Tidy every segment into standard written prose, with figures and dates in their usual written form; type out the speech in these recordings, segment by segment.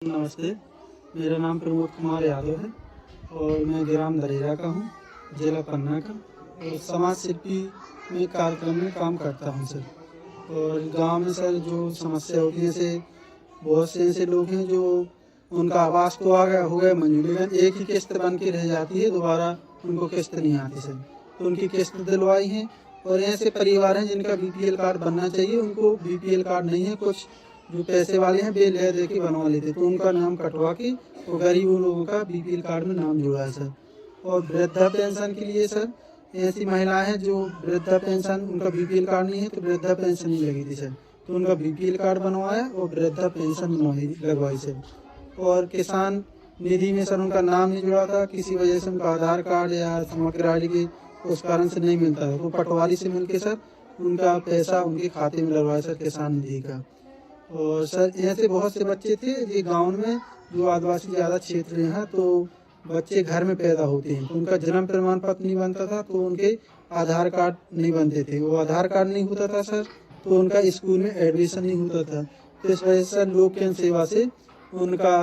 नमस्ते, मेरा नाम प्रमोद कुमार यादव है और मैं ग्राम दरेरा का हूँ, जिला पन्ना का। और समाज शिल्पी में कार्यक्रम में काम करता हूँ सर। और गांव में सर जो समस्या होती है, जैसे बहुत से ऐसे लोग हैं जो उनका आवास तो आ गया हो गया मंजूर, लेकिन एक ही किस्त बन के रह जाती है, दोबारा उनको किस्त नहीं आती सर। तो उनकी किस्त दिलवाई है। और ऐसे परिवार हैं जिनका बीपीएल कार्ड बनना चाहिए, उनको बीपीएल कार्ड नहीं है। कुछ जो पैसे वाले हैं बे ले दे के बनवा लेते, तो उनका नाम कटवा के वो गरीब लोगों का बीपीएल कार्ड में नाम जुड़ा है सर। और वृद्धा पेंशन के लिए सर, ऐसी महिलाएं हैं जो वृद्धा पेंशन, उनका बीपीएल कार्ड नहीं है तो वृद्धा पेंशन नहीं लगी थी सर, तो उनका बीपीएल कार्ड बनवाया और वृद्धा पेंशन लगवाई सर। और किसान निधि में सर उनका नाम नहीं जुड़ा था, किसी वजह से उनका आधार कार्ड या समग्र आईडी के उस कारण से नहीं मिलता है, तो पटवारी से मिलके सर उनका पैसा उनके खाते में लगवाया सर, किसान निधि का। और सर ऐसे बहुत से बच्चे थे ये गाँव में, जो आदिवासी ज़्यादा क्षेत्र हैं, तो बच्चे घर में पैदा होते हैं तो उनका जन्म प्रमाण पत्र नहीं बनता था, तो उनके आधार कार्ड नहीं बनते थे। वो आधार कार्ड नहीं होता था सर, तो उनका स्कूल में एडमिशन नहीं होता था। तो इस वजह से सर लोक जन सेवा से उनका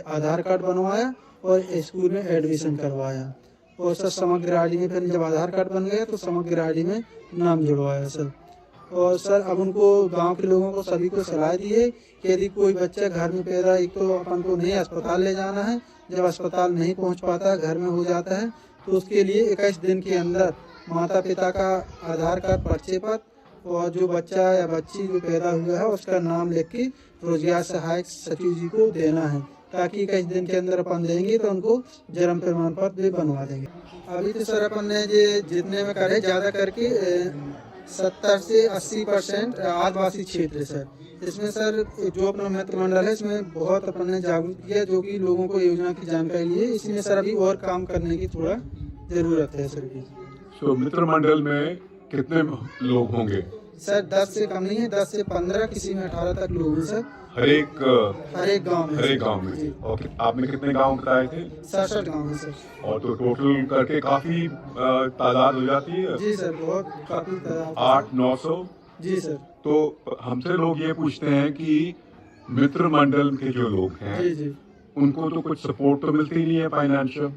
आधार कार्ड बनवाया और स्कूल में एडमिशन करवाया। और सर समग्र आईडी में फिर जब आधार कार्ड बन गया तो समग्र आईडी में नाम जुड़वाया सर। और सर अब उनको गांव के लोगों को सभी को सलाह दी है कि यदि कोई बच्चा घर में पैदा, एक तो अपन को नहीं अस्पताल ले जाना है, जब अस्पताल नहीं पहुंच पाता घर में हो जाता है, तो उसके लिए 21 दिन के अंदर माता पिता का आधार कार्ड पर्चे पर और जो बच्चा या बच्ची जो पैदा हुआ है उसका नाम लिख के रोजगार सहायक सचिव जी को देना है, ताकि 21 दिन के अंदर अपन देंगे तो उनको जन्म प्रमाण पत्र भी बनवा देंगे। अभी तो सर अपन ने जितने में करे ज़्यादा करके 70 से 80% आदिवासी क्षेत्र है सर। इसमें सर जो अपना मित्र मंडल है, इसमें बहुत अपन ने जागरूक किया, जो कि लोगों को योजना की जानकारी ली है। इसमें सर अभी और काम करने की थोड़ा ज़रूरत है सर की। तो मित्र मंडल में कितने लोग होंगे? सर 10 से कम नहीं है, 10 से 15, किसी में 18 तक लोग हैं सर। हर एक गांव में। हर एक गांव में। और आपने कितने गांव बताए थे? 67 गाँव है सर। और तो टोटल करके काफी तादाद हो जाती है। जी सर, बहुत काफी तादाद। 800-900। जी सर। तो हमसे लोग ये पूछते हैं कि मित्र मंडल के जो लोग हैं, जी जी, उनको तो कुछ सपोर्ट तो मिलती ही नहीं है, फाइनेंशियल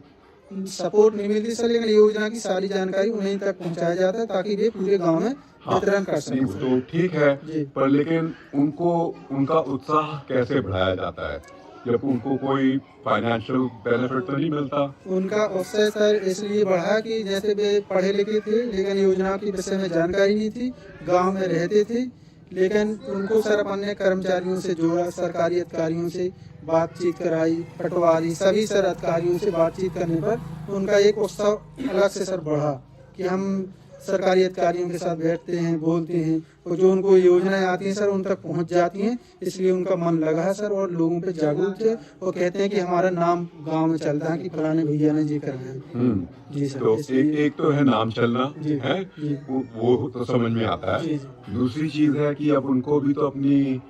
सपोर्ट नहीं मिलती सर, लेकिन योजना की सारी जानकारी उन्हीं तक पहुंचाया जाता है ताकि वे पूरे गांव में वितरण कर सकें। तो ठीक है, पर लेकिन उनको उनका उत्साह कैसे बढ़ाया जाता है जब उनको कोई फाइनेंशियल बेनिफिट तो नहीं मिलता? उनका उत्साह सर इसलिए बढ़ा कि जैसे वे पढ़े लिखे थे लेकिन योजना के विषय में जानकारी नहीं थी, गांव में रहते थे, लेकिन उनको सर अपन ने कर्मचारियों से जोड़ा, सरकारी अधिकारियों से बातचीत कराई, पटवारी सभी सर अधिकारियों से बातचीत करने पर उनका एक उत्साह अलग से सर बढ़ा कि हम सरकारी अधिकारियों के साथ बैठते हैं, बोलते हैं, और जो उनको योजनाएं आती हैं सर उन तक पहुंच जाती हैं, इसलिए उनका मन लगा है सर और लोगों पे जागरूक है और कहते हैं कि हमारा नाम गांव में चलता है कि फलाने भैया ने जी करना है। जी सर। तो एक तो है नाम चलना है, वो तो समझ में आता है। दूसरी चीज है कि अब उनको भी तो अपनी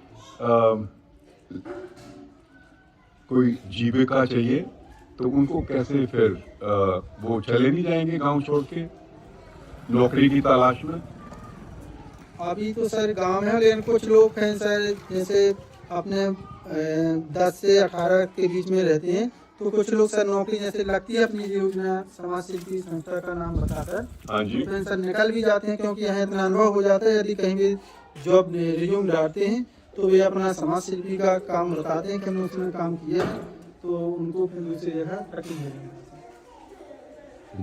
कोई जीविका चाहिए, तो उनको कैसे फिर वो चले नहीं जाएंगे गांव छोड़ के नौकरी की तलाश में? अभी तो सर गांव में, लेकिन कुछ लोग हैं सर जैसे अपने 10 से 18 के बीच में रहते हैं, तो कुछ लोग सर नौकरी जैसे लगती है अपनी योजना समाज शिल्पी संस्था का नाम बताकर, हाँ जी, तो सर निकल भी जाते हैं, क्योंकि यहाँ इतना अनुभव हो जाता है। यदि कहीं भी जॉब रिज्यूम डालते हैं तो वे अपना समाज शिल्पी का काम बताते हैं कि हमने उसमें काम किया है, तो उनको फिर दूसरी जगह रखी जाएगी।